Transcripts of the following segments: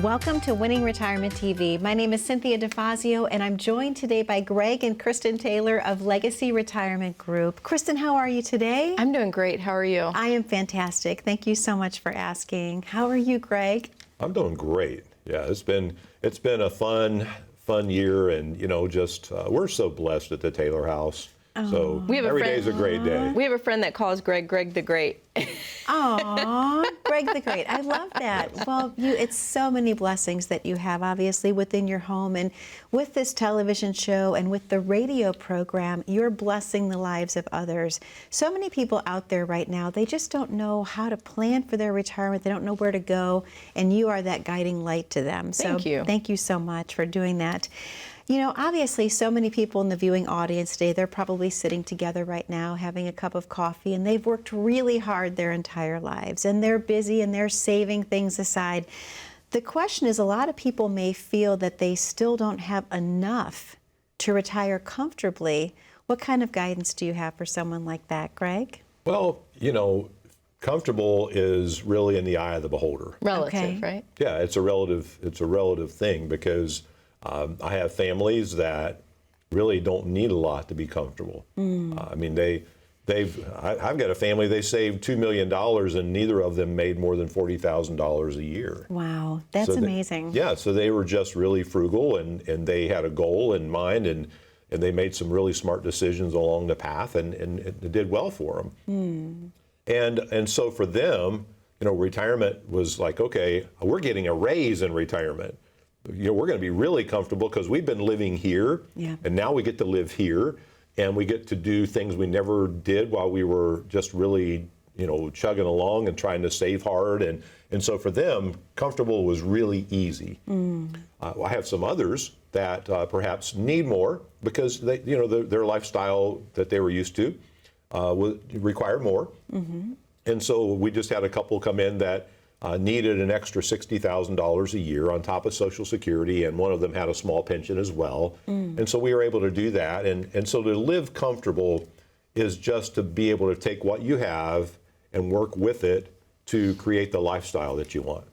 Welcome to Winning Retirement TV. My name is Cynthia DeFazio, and I'm joined today by Greg and Kristen Taylor of Legacy Retirement Group. Kristen, how are you today? I'm doing great. How are you? I am fantastic. Thank you so much for asking. How are you, Greg? I'm doing great. Yeah, it's been a fun year, and we're so blessed at the Taylor house. So every day is a great day. We have a friend that calls Greg the Great. Aw, Greg the Great. I love that. Well, it's so many blessings that you have, obviously, within your home. And with this television show and with the radio program, you're blessing the lives of others. So many people out there right now, they just don't know how to plan for their retirement. They don't know where to go. And you are that guiding light to them. So Thank you. Thank you so much for doing that. You know, obviously, so many people in the viewing audience today, they're probably sitting together right now having a cup of coffee, and they've worked really hard their entire lives, and they're busy, and they're saving things aside. The question is, a lot of people may feel that they still don't have enough to retire comfortably. What kind of guidance do you have for someone like that, Greg? Well, comfortable is really in the eye of the beholder. Relative, right? Yeah, it's a relative thing, because I have families that really don't need a lot to be comfortable. I mean, I've got a family, they saved $2 million, and neither of them made more than $40,000 a year. Wow, that's amazing. So they were just really frugal, and they had a goal in mind, and they made some really smart decisions along the path, and it did well for them. And so for them, retirement was like, okay, we're getting a raise in retirement. We're going to be really comfortable because we've been living here, and now we get to live here, and we get to do things we never did while we were just really, chugging along and trying to save hard. And so for them, comfortable was really easy. I have some others that perhaps need more because they, their lifestyle that they were used to required more. And so we just had a couple come in that needed an extra $60,000 a year on top of Social Security, and one of them had a small pension as well. And so we were able to do that. And so to live comfortable is just to be able to take what you have and work with it to create the lifestyle that you want.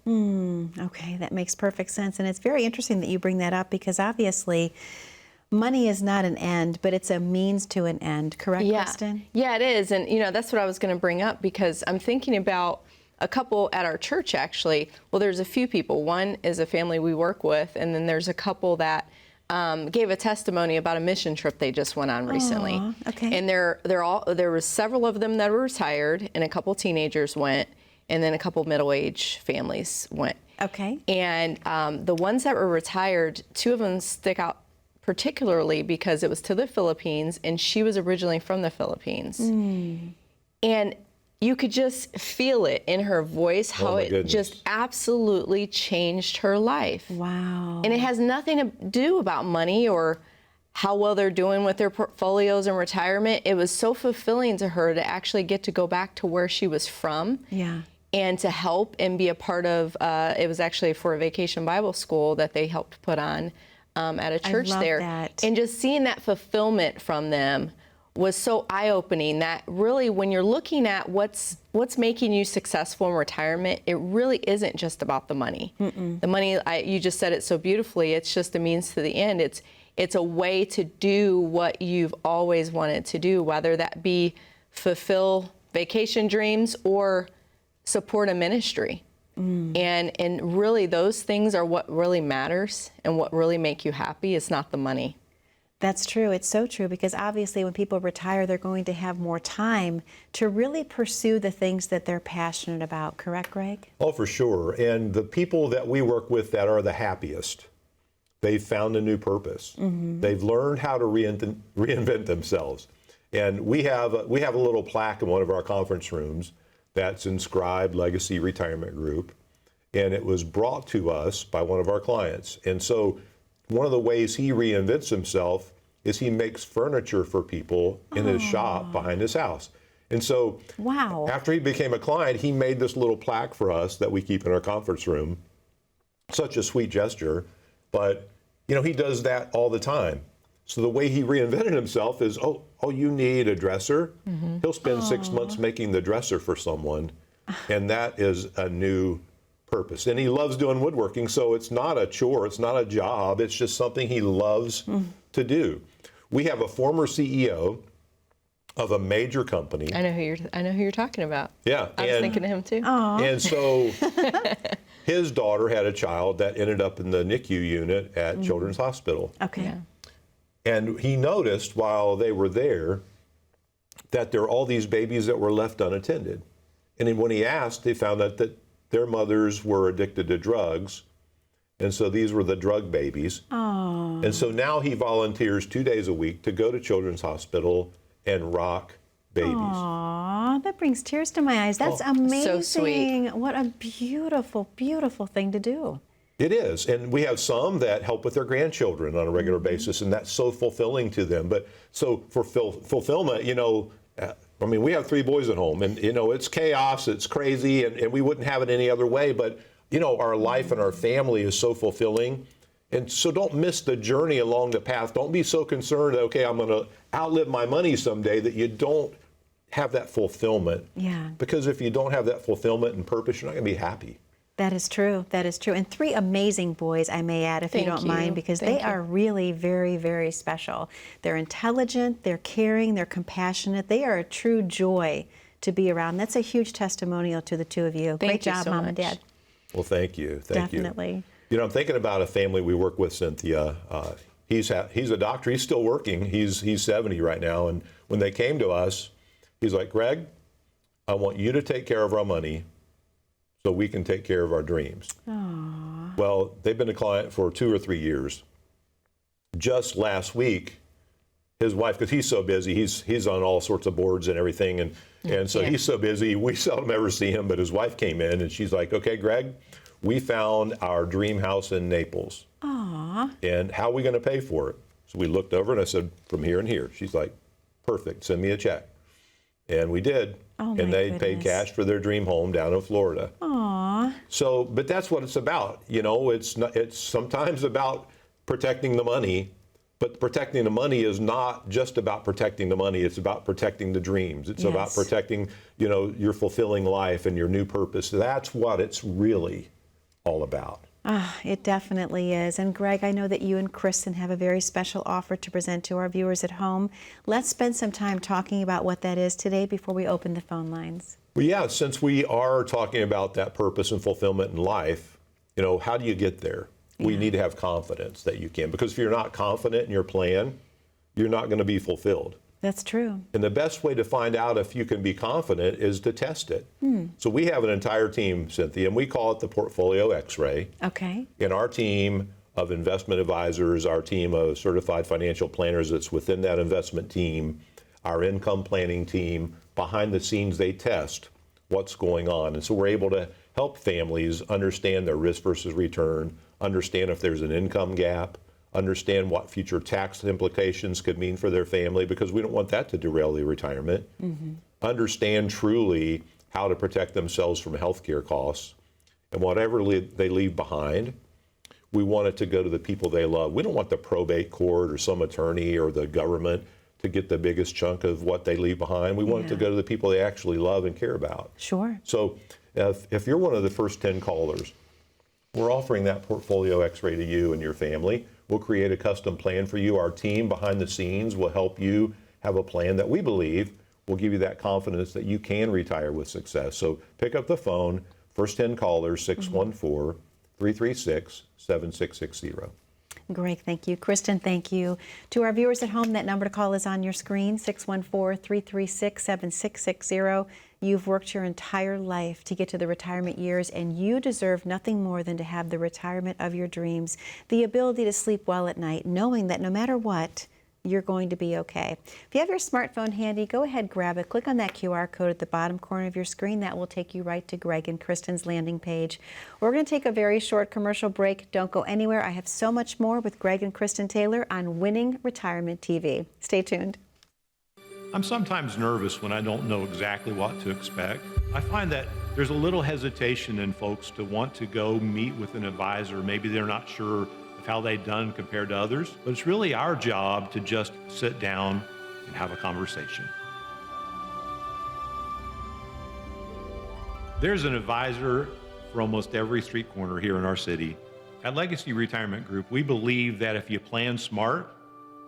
Okay, that makes perfect sense. And it's very interesting that you bring that up, because obviously money is not an end, but it's a means to an end. Correct, Kristen? Yeah, it is. And, that's what I was going to bring up, because I'm thinking about a couple at our church, actually. Well, there's a few people. One is a family we work with, and then there's a couple that gave a testimony about a mission trip they just went on recently. Okay. And there were several of them that were retired, and a couple teenagers went, and then a couple middle-aged families went. Okay. And the ones that were retired, two of them stick out particularly because it was to the Philippines, and she was originally from the Philippines. And you could just feel it in her voice, how it just absolutely changed her life. Wow. And it has nothing to do about money or how well they're doing with their portfolios and retirement. It was so fulfilling to her to actually get to go back to where she was from. Yeah. And to help and be a part of, it was actually for a vacation Bible school that they helped put on at a church there. That. And just seeing that fulfillment from them was so eye-opening, that really when you're looking at what's making you successful in retirement, it really isn't just about the money. The money, you just said it so beautifully, it's just a means to the end. It's a way to do what you've always wanted to do, whether that be fulfill vacation dreams or support a ministry. And really those things are what really matters and what really make you happy. It's not the money. That's true. It's so true, because obviously when people retire, they're going to have more time to really pursue the things that they're passionate about. Correct, Greg? Oh, for sure. And the people that we work with that are the happiest, they've found a new purpose. They've learned how to reinvent themselves. And we have a little plaque in one of our conference rooms that's inscribed Legacy Retirement Group, and it was brought to us by one of our clients. And so one of the ways he reinvents himself is he makes furniture for people in his shop behind his house. And so after he became a client, he made this little plaque for us that we keep in our conference room. Such a sweet gesture, but he does that all the time. So the way he reinvented himself is, oh, you need a dresser? He'll spend 6 months making the dresser for someone, and that is a new purpose. And he loves doing woodworking, so it's not a chore, it's not a job, it's just something he loves to do. We have a former CEO of a major company. I know who you're talking about. Yeah. I was thinking of him too. And so his daughter had a child that ended up in the NICU unit at Children's Hospital. Okay. Yeah. And he noticed while they were there that there were all these babies that were left unattended. And then when he asked, they found out that their mothers were addicted to drugs. And so these were the drug babies. Oh. And so now he volunteers 2 days a week to go to Children's Hospital and rock babies. Aw, that brings tears to my eyes. That's amazing. So sweet. What a beautiful, beautiful thing to do. It is. And we have some that help with their grandchildren on a regular basis, and that's so fulfilling to them. But so for fulfillment, I mean, we have 3 boys at home, and, it's chaos, it's crazy, and we wouldn't have it any other way. But, our life and our family is so fulfilling. And so don't miss the journey along the path. Don't be so concerned that, okay, I'm going to outlive my money someday, that you don't have that fulfillment. Yeah. Because if you don't have that fulfillment and purpose, you're not going to be happy. That is true. That is true. And 3 amazing boys, I may add, if you Thank don't you. mind, because Thank they you. are really very, very special. They're intelligent, they're caring, they're compassionate. They are a true joy to be around. That's a huge testimonial to the 2 of you. Great Thank you job, so Mom and much. Dad. Well, thank you. Thank you. Definitely. I'm thinking about a family we work with, Cynthia. He's a doctor. He's still working. He's 70 right now. And when they came to us, he's like, Greg, I want you to take care of our money so we can take care of our dreams. Aww. Well, they've been a client for 2 or 3 years. Just last week, his wife, because he's so busy, he's on all sorts of boards and everything, and so he's so busy, we seldom ever see him, but his wife came in and she's like, okay, Greg, we found our dream house in Naples. Aww. And how are we going to pay for it? So we looked over and I said, from here and here. She's like, perfect, send me a check. And we did. Oh, my and they paid goodness. cash for their dream home down in Florida. Aww. So, but that's what it's about. It's sometimes about protecting the money, but protecting the money is not just about protecting the money. It's about protecting the dreams. It's about Yes. protecting, your fulfilling life and your new purpose. That's what it's really all about. It definitely is. And Greg, I know that you and Kristen have a very special offer to present to our viewers at home. Let's spend some time talking about what that is today before we open the phone lines. Well, yeah, since we are talking about that purpose and fulfillment in life, how do you get there? We need to have confidence that you can, because if you're not confident in your plan, you're not going to be fulfilled. That's true. And the best way to find out if you can be confident is to test it. So we have an entire team, Cynthia, and we call it the Portfolio X-Ray. Okay. And our team of investment advisors, our team of certified financial planners that's within that investment team, our income planning team, behind the scenes, they test what's going on. And so we're able to help families understand their risk versus return, understand if there's an income gap, understand what future tax implications could mean for their family, because we don't want that to derail their retirement. Understand truly how to protect themselves from healthcare costs, and whatever they leave behind, we want it to go to the people they love. We don't want the probate court or some attorney or the government to get the biggest chunk of what they leave behind. We want it to go to the people they actually love and care about. Sure. So if you're one of the first 10 callers, we're offering that Portfolio X-Ray to you and your family. We'll create a custom plan for you. Our team behind the scenes will help you have a plan that we believe will give you that confidence that you can retire with success. So pick up the phone, first 10 callers, 614-336-7660. Greg, thank you. Kristen, thank you. To our viewers at home, that number to call is on your screen, 614-336-7660. You've worked your entire life to get to the retirement years, and you deserve nothing more than to have the retirement of your dreams, the ability to sleep well at night, knowing that no matter what, you're going to be okay. If you have your smartphone handy, go ahead, grab it. Click on that QR code at the bottom corner of your screen. That will take you right to Greg and Kristen's landing page. We're going to take a very short commercial break. Don't go anywhere. I have so much more with Greg and Kristen Taylor on Winning Retirement TV. Stay tuned. I'm sometimes nervous when I don't know exactly what to expect. I find that there's a little hesitation in folks to want to go meet with an advisor. Maybe they're not sure of how they've done compared to others, but it's really our job to just sit down and have a conversation. There's an advisor for almost every street corner here in our city. At Legacy Retirement Group, we believe that if you plan smart,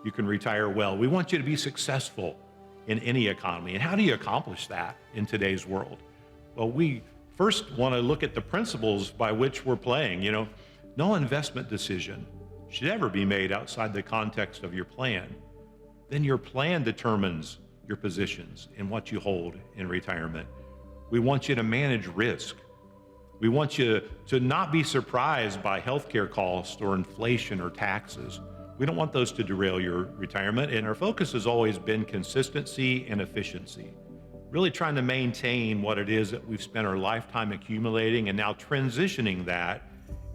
you can retire well. We want you to be successful in any economy. And how do you accomplish that in today's world? Well, we first want to look at the principles by which we're playing. You know, no investment decision should ever be made outside the context of your plan. Then your plan determines your positions and what you hold in retirement. We want you to manage risk. We want you to not be surprised by healthcare costs or inflation or taxes. We don't want those to derail your retirement, and our focus has always been consistency and efficiency. Really trying to maintain what it is that we've spent our lifetime accumulating and now transitioning that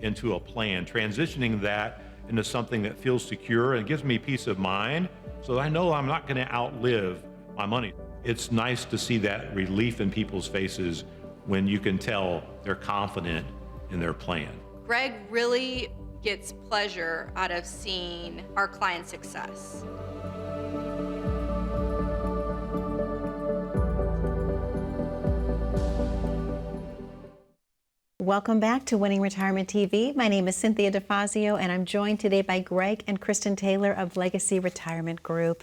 into a plan, transitioning that into something that feels secure and gives me peace of mind so that I know I'm not going to outlive my money. It's nice to see that relief in people's faces when you can tell they're confident in their plan. Greg really gets pleasure out of seeing our client success. Welcome back to Winning Retirement TV. My name is Cynthia DeFazio, and I'm joined today by Greg and Kristen Taylor of Legacy Retirement Group.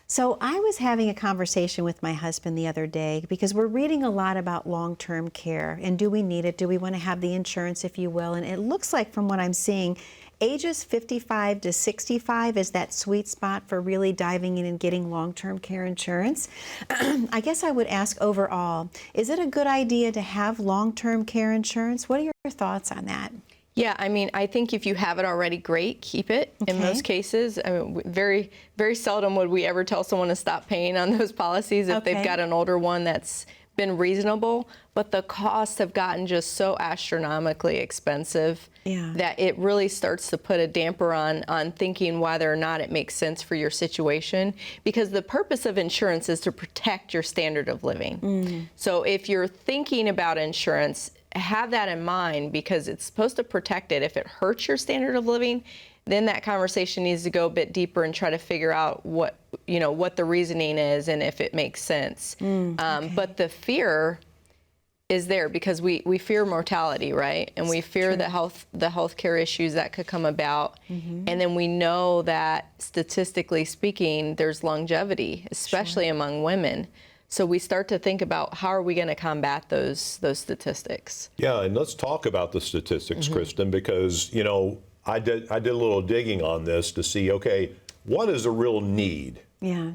So I was having a conversation with my husband the other day because we're reading a lot about long-term care and do we need it? Do we want to have the insurance, if you will? And it looks like from what I'm seeing, ages 55 to 65 is that sweet spot for really diving in and getting long-term care insurance. I guess I would ask overall, is it a good idea to have long-term care insurance? What are your thoughts on that? Yeah, I mean, I think if you have it already, great, keep it. In Okay. most cases, I mean, very, very seldom would we ever tell someone to stop paying on those policies if Okay. they've got an older one that's been reasonable. But the costs have gotten just so astronomically expensive Yeah. that it really starts to put a damper on thinking whether or not it makes sense for your situation. Because the purpose of insurance is to protect your standard of living. So if you're thinking about insurance, have that in mind because it's supposed to protect it. If it hurts your standard of living, then that conversation needs to go a bit deeper and try to figure out what the reasoning is and if it makes sense. But the fear is there because we fear mortality, right? And we fear the healthcare issues that could come about. And then we know that statistically speaking, there's longevity, especially among women. So we start to think about how are we going to combat those statistics. Yeah, and let's talk about the statistics, Kristen, because I did a little digging on this to see, okay, what is a real need? Yeah.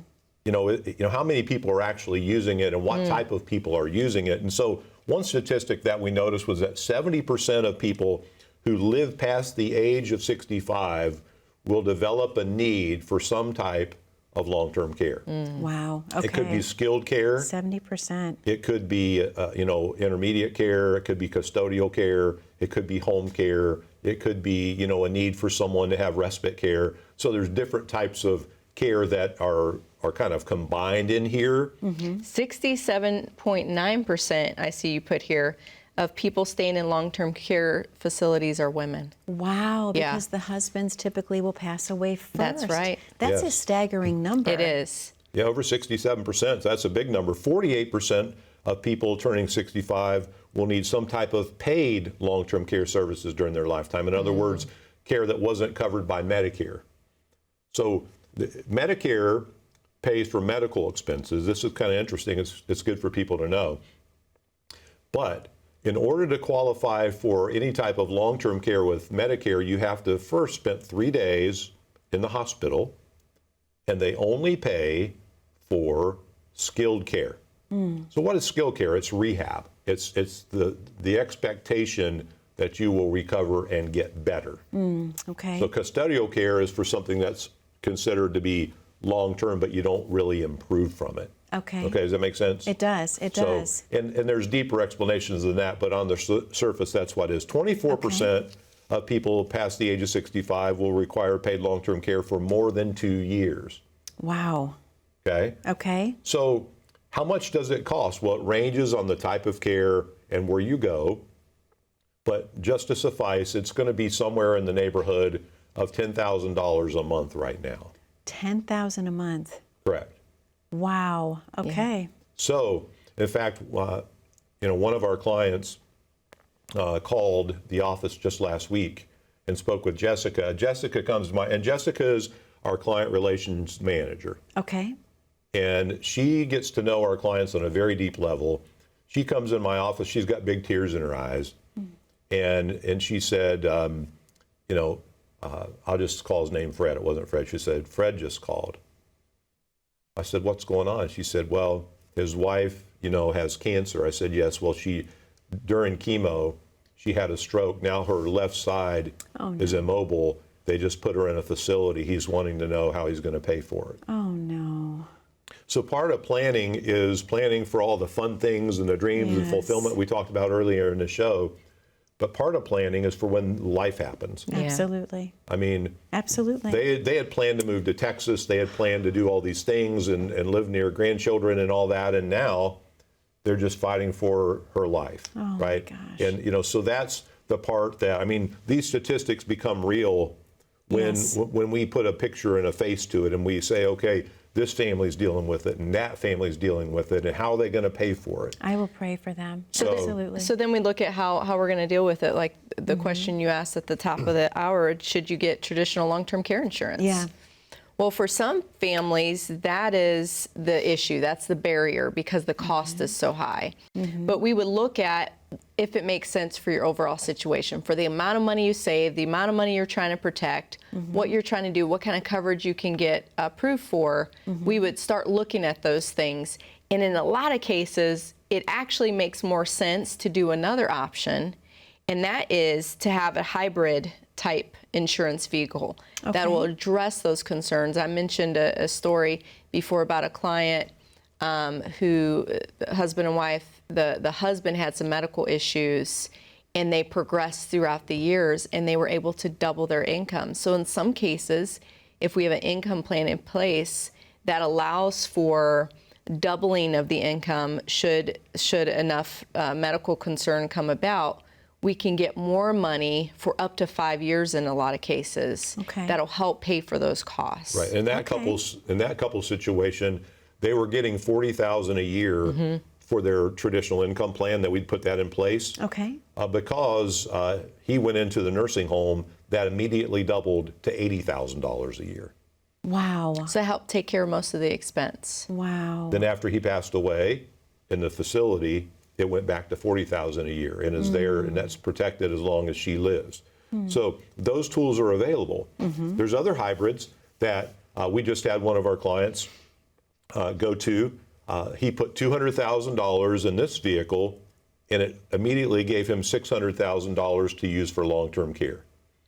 How many people are actually using it and what type of people are using it? And so one statistic that we noticed was that 70% of people who live past the age of 65 will develop a need for some type of long-term care. Wow. Okay. It could be skilled care. 70%. It could be, intermediate care. It could be custodial care. It could be home care. It could be, a need for someone to have respite care. So there's different types of care that are kind of combined in here. 67.9%, I see you put here, of people staying in long-term care facilities are women. Wow, Yeah. because the husbands typically will pass away first. That's right. That's a Yes. staggering number. It is. Yeah, over 67%. That's a big number. 48% of people turning 65 will need some type of paid long-term care services during their lifetime. In other words, care that wasn't covered by Medicare. So Medicare pays for medical expenses. This is kind of interesting. It's good for people to know. But in order to qualify for any type of long-term care with Medicare, you have to first spend 3 days in the hospital, and they only pay for skilled care. So what is skilled care? It's rehab. It's the expectation that you will recover and get better. Okay. So custodial care is for something that's considered to be long-term, but you don't really improve from it. Okay. Okay, does that make sense? It does. It does. And there's deeper explanations than that, but on the surface, that's what it is. 24% of people past the age of 65 will require paid long-term care for more than 2 years. Wow. Okay? Okay. So how much does it cost? Well, it ranges on the type of care and where you go, but just to suffice, it's going to be somewhere in the neighborhood of $10,000 a month right now. $10,000 a month. Correct. Wow. Okay. So, in fact, one of our clients called the office just last week and spoke with Jessica. Jessica comes to my, and Jessica is our client relations manager. Okay. And she gets to know our clients on a very deep level. She comes in my office, she's got big tears in her eyes. And she said, I'll just call his name Fred. It wasn't Fred. She said, Fred just called. I said, what's going on? She said, well, his wife, has cancer. I said, yes. Well, during chemo, she had a stroke. Now her left side is immobile. They just put her in a facility. He's wanting to know how he's going to pay for it. Oh, no. So part of planning is planning for all the fun things and the dreams and fulfillment we talked about earlier in the show. But part of planning is for when life happens. Yeah. Absolutely. I mean, Absolutely. they had planned to move to Texas. They had planned to do all these things and live near grandchildren and all that. And now they're just fighting for her life, right? My gosh. And, so that's the part that, I mean, these statistics become real when we put a picture and a face to it and we say, okay, this family's dealing with it and that family's dealing with it, and how are they going to pay for it? I will pray for them. So- Absolutely. So then we look at how we're going to deal with it. Like the question you asked at the top of the hour, should you get traditional long-term care insurance? Yeah. Well, for some families, that is the issue. That's the barrier because the cost is so high. But we would look at if it makes sense for your overall situation, for the amount of money you save, the amount of money you're trying to protect, what you're trying to do, what kind of coverage you can get approved for. We would start looking at those things. And in a lot of cases, it actually makes more sense to do another option, and that is to have a hybrid type insurance vehicle that will address those concerns. I mentioned a story before about a client who, husband and wife, the husband had some medical issues and they progressed throughout the years and they were able to double their income. So in some cases, if we have an income plan in place that allows for doubling of the income should enough medical concern come about, we can get more money for up to 5 years in a lot of cases. Okay. That'll help pay for those costs. Right, in that couple situation, they were getting $40,000 a year for their traditional income plan that we'd put that in place. Okay. Because he went into the nursing home, that immediately doubled to $80,000 a year. Wow. So help take care of most of the expense. Wow. Then after he passed away in the facility, it went back to $40,000 a year and is there, and that's protected as long as she lives. So those tools are available. There's other hybrids that we just had one of our clients go to. He put $200,000 in this vehicle, and it immediately gave him $600,000 to use for long-term care.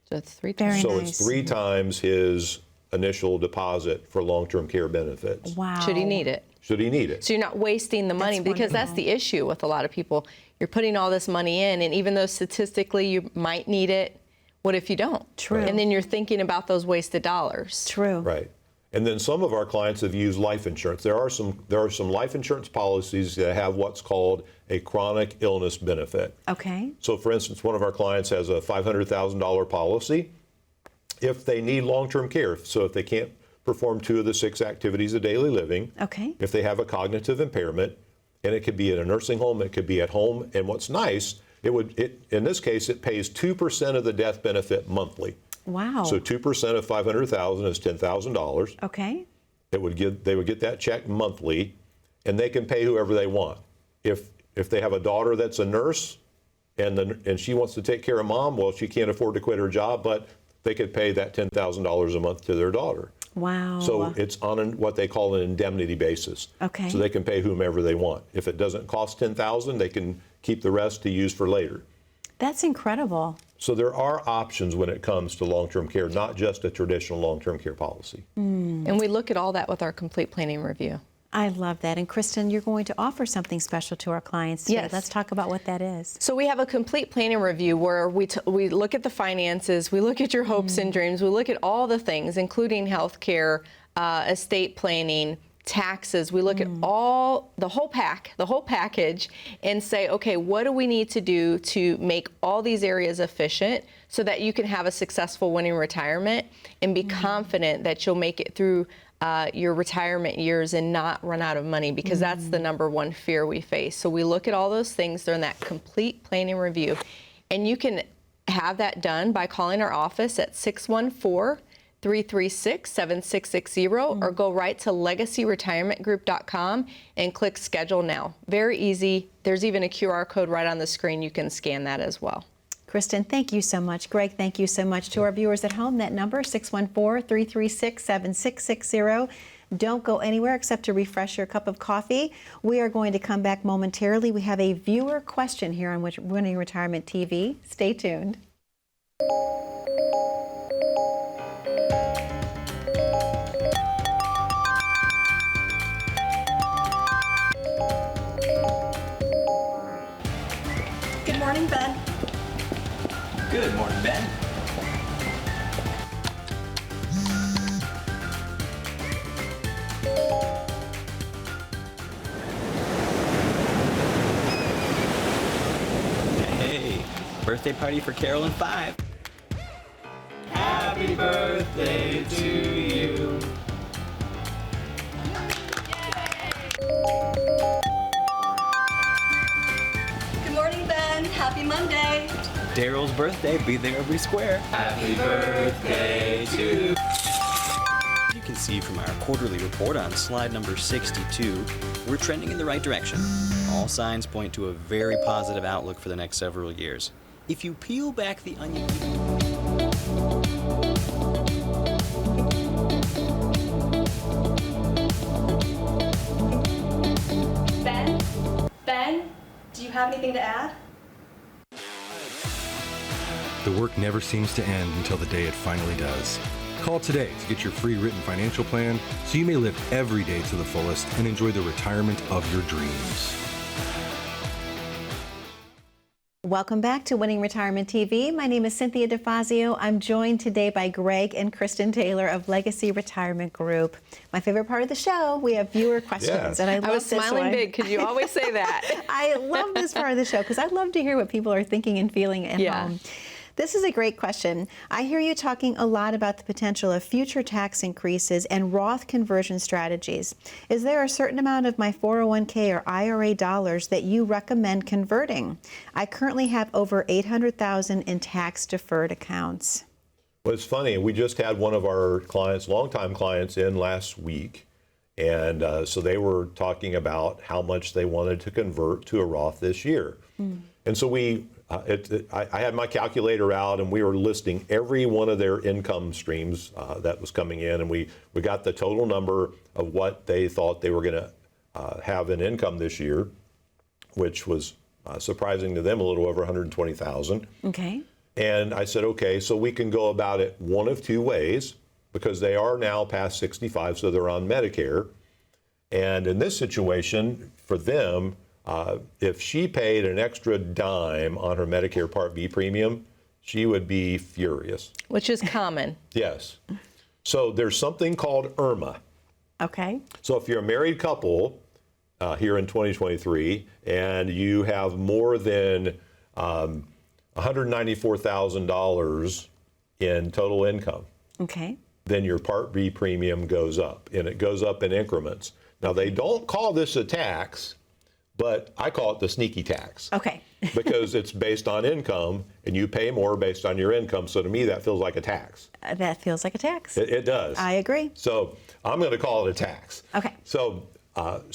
So it's three Very times. So nice. it's 3 times his initial deposit for long-term care benefits. Wow. Should he need it? Should he need it? So you're not wasting the money, because that's the issue with a lot of people. You're putting all this money in, and even though statistically you might need it, what if you don't? True. And then you're thinking about those wasted dollars. True. Right. And then some of our clients have used life insurance. There are some life insurance policies that have what's called a chronic illness benefit. Okay. So for instance, one of our clients has a $500,000 policy if they need long-term care. So if they can't perform 2 of the 6 activities of daily living, Okay. if they have a cognitive impairment, and it could be in a nursing home, it could be at home. And what's nice, in this case, it pays 2% of the death benefit monthly. Wow. So 2% of $500,000 is $10,000. Okay. They would get that check monthly, and they can pay whoever they want. If they have a daughter that's a nurse, and she wants to take care of mom, well, she can't afford to quit her job, but they could pay that $10,000 a month to their daughter. Wow. So it's on what they call an indemnity basis. Okay. So they can pay whomever they want. If it doesn't cost $10,000, they can keep the rest to use for later. That's incredible. So there are options when it comes to long-term care, not just a traditional long-term care policy. And we look at all that with our complete planning review. I love that. And Kristen, you're going to offer something special to our clients today. Yes. Let's talk about what that is. So we have a complete planning review where we look at the finances, we look at your hopes and dreams, we look at all the things, including health care, estate planning, taxes. We look at the whole package, and say, okay, what do we need to do to make all these areas efficient so that you can have a successful winning retirement and be confident that you'll make it through your retirement years and not run out of money, because that's the number one fear we face. So we look at all those things during that complete planning review. And you can have that done by calling our office at 614-336-7660 or go right to legacyretirementgroup.com and click Schedule Now. Very easy. There's even a QR code right on the screen. You can scan that as well. Kristen, thank you so much. Greg, thank you so much. To our viewers at home, that number, 614-336-7660. Don't go anywhere except to refresh your cup of coffee. We are going to come back momentarily. We have a viewer question here on Winning Retirement TV. Stay tuned. Good morning, Ben. Good morning, Ben. Hey, birthday party for Carol and 5. Happy birthday to you. Good morning, Ben. Happy Monday. Daryl's birthday, be there every square. Happy birthday to you. You can see from our quarterly report on slide number 62, we're trending in the right direction. All signs point to a very positive outlook for the next several years. If you peel back the onion... Ben, do you have anything to add? The work never seems to end until the day it finally does. Call today to get your free written financial plan so you may live every day to the fullest and enjoy the retirement of your dreams. Welcome back to Winning Retirement TV. My name is Cynthia DeFazio. I'm joined today by Greg and Kristen Taylor of Legacy Retirement Group. My favorite part of the show, we have viewer questions. Yes. And I I was love this smiling one. big because you always say that. I love this part of the show because I love to hear what people are thinking and feeling at home. This is a great question. I hear you talking a lot about the potential of future tax increases and Roth conversion strategies. Is there a certain amount of my 401k or IRA dollars that you recommend converting? I currently have over $800,000 in tax-deferred accounts. Well, it's funny. We just had one of our clients, longtime clients, in last week. And so they were talking about how much they wanted to convert to a Roth this year. And so I had my calculator out and we were listing every one of their income streams that was coming in. And we got the total number of what they thought they were going to have in income this year, which was surprising to them, a little over $120,000. Okay. And I said, okay, so we can go about it one of two ways because they are now past 65, so they're on Medicare. And in this situation, for them, if she paid an extra dime on her Medicare Part B premium, she would be furious. Which is common. Yes. So there's something called IRMA. Okay. So if you're a married couple here in 2023 and you have more than $194,000 in total income, Okay. then your Part B premium goes up, and it goes up in increments. Now, they don't call this a tax, but I call it the sneaky tax. Okay. Because it's based on income, and you pay more based on your income. So to me, that feels like a tax. That feels like a tax. It does. I agree. So I'm going to call it a tax. Okay. So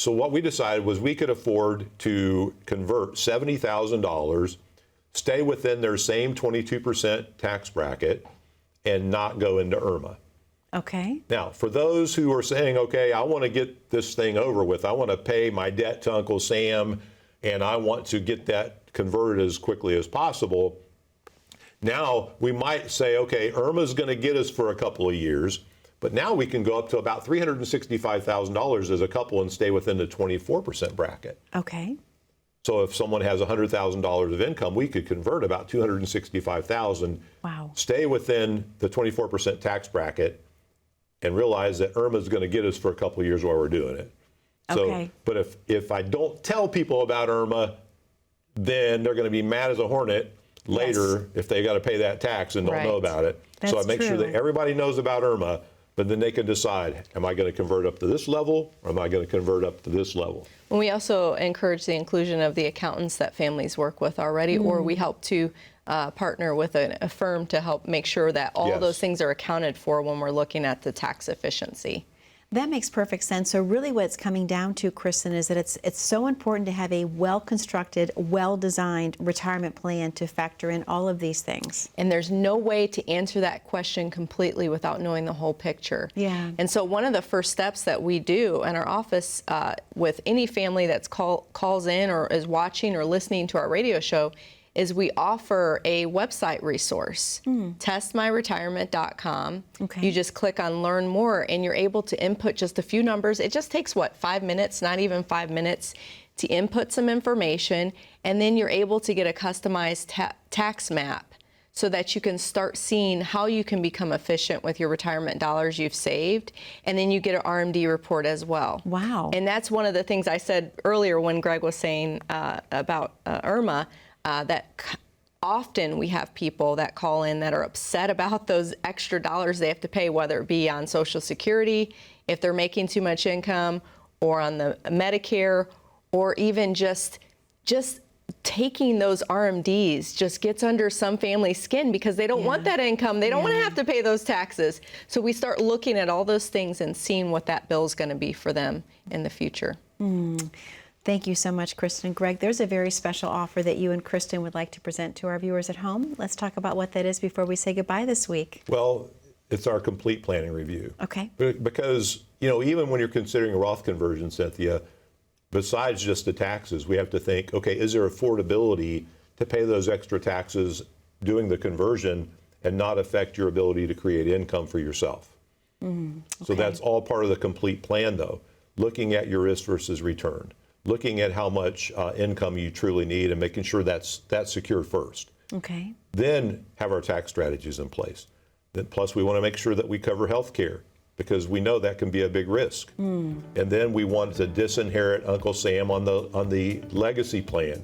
what we decided was we could afford to convert $70,000, stay within their same 22% tax bracket, and not go into IRMA. Okay. Now, for those who are saying, okay, I want to get this thing over with, I want to pay my debt to Uncle Sam, and I want to get that converted as quickly as possible, now we might say, okay, IRMA's going to get us for a couple of years, but now we can go up to about $365,000 as a couple and stay within the 24% bracket. Okay. So if someone has $100,000 of income, we could convert about $265,000, Wow. stay within the 24% tax bracket, and realize that IRMA is going to get us for a couple of years while we're doing it. So, Okay. but if I don't tell people about IRMA, then they're going to be mad as a hornet later if they got to pay that tax and don't know Right. about it. So I That's make sure true. that everybody knows about IRMA, but then they can decide, am I going to convert up to this level or am I going to convert up to this level? And we also encourage the inclusion of the accountants that families work with already, or we help to partner with a firm to help make sure that all Yes. those things are accounted for when we're looking at the tax efficiency. That makes perfect sense. So really what it's coming down to, Kristen, is that it's so important to have a well-constructed, well-designed retirement plan to factor in all of these things. And there's no way to answer that question completely without knowing the whole picture. Yeah. And so one of the first steps that we do in our office with any family that's calls in or is watching or listening to our radio show is we offer a website resource, testmyretirement.com. Okay. You just click on Learn More, and you're able to input just a few numbers. It just takes, 5 minutes, not even 5 minutes, to input some information, and then you're able to get a customized tax map so that you can start seeing how you can become efficient with your retirement dollars you've saved, and then you get an RMD report as well. Wow. And that's one of the things I said earlier when Greg was saying about IRMA, that often we have people that call in that are upset about those extra dollars they have to pay, whether it be on Social Security, if they're making too much income, or on the Medicare, or even just taking those RMDs just gets under some family's skin because they don't want that income. They don't want to have to pay those taxes. So we start looking at all those things and seeing what that bill is going to be for them in the future. Thank you so much, Kristen. Greg, there's a very special offer that you and Kristen would like to present to our viewers at home. Let's talk about what that is before we say goodbye this week. Well, it's our complete planning review. Okay. Because, even when you're considering a Roth conversion, Cynthia, besides just the taxes, we have to think, okay, is there affordability to pay those extra taxes doing the conversion and not affect your ability to create income for yourself? So that's all part of the complete plan, though. Looking at your risk versus return, looking at how much income you truly need and making sure that's secure first. Okay. Then have our tax strategies in place. Then plus we want to make sure that we cover health care because we know that can be a big risk. And then we want to disinherit Uncle Sam on the legacy plan.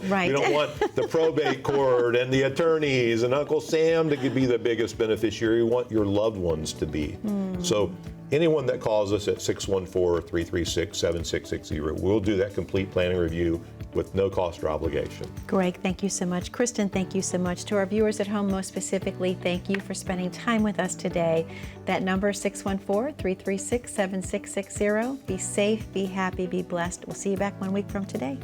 Right. We don't want the probate court and the attorneys and Uncle Sam to be the biggest beneficiary. We want your loved ones to be. So anyone that calls us at 614-336-7660, we'll do that complete planning review with no cost or obligation. Greg, thank you so much. Kristen, thank you so much. To our viewers at home, most specifically, thank you for spending time with us today. That number, 614-336-7660. Be safe, be happy, be blessed. We'll see you back 1 week from today.